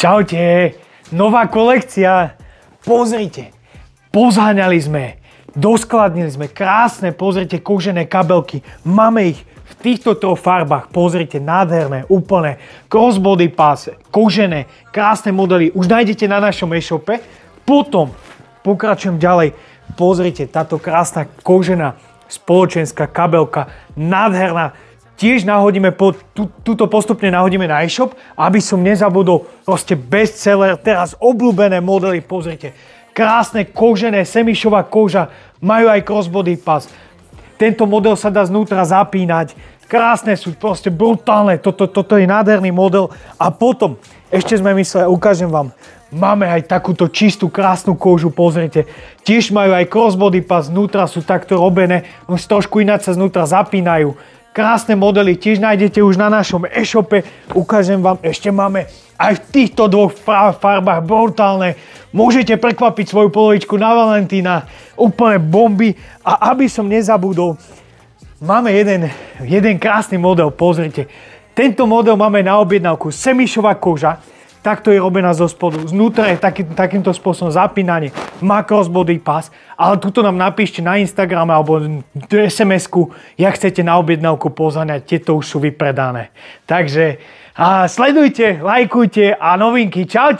Čaute, nová kolekcia. Pozrite, pozháňali sme, doskladnili sme krásne, pozrite, kožené kabelky. Máme ich v týchto troch farbách, pozrite, nádherné, úplné, crossbody pass, kožené, krásne modely. Už nájdete na našom e-shope. Potom pokračujem ďalej. Pozrite, táto krásna kožená spoločenská kabelka, nádherná. Tiež nahodíme, túto postupne nahodíme na e-shop, aby som nezabudol, proste bestseller, teraz obľúbené modely, pozrite. Krásne kožené, semišová koža, majú aj crossbody pass. Tento model sa dá znútra zapínať, krásne sú, proste brutálne, toto je nádherný model. A potom, ešte sme mysleli, ukážem vám, máme aj takúto čistú, krásnu kožu, pozrite. Tiež majú aj crossbody pass, znútra sú takto robené, už trošku ináč sa znútra zapínajú. Krásne modely tiež nájdete už na našom e-shope. Ukážem vám, ešte máme aj v týchto dvoch farbách brutálne. Môžete prekvapiť svoju polovičku na Valentína. Úplne bomby. A aby som nezabudol, máme jeden krásny model, pozrite. Tento model máme na objednávku, semišová koža. Takto je robená zo spodu. Znútra je takýmto spôsobom zapínanie. Má crossbody pass. Ale tuto nám napíšte na Instagram alebo SMS-ku, jak chcete na objednávku pozháňať. Tieto už sú vypredané. Takže sledujte, lajkujte a novinky. Čaute!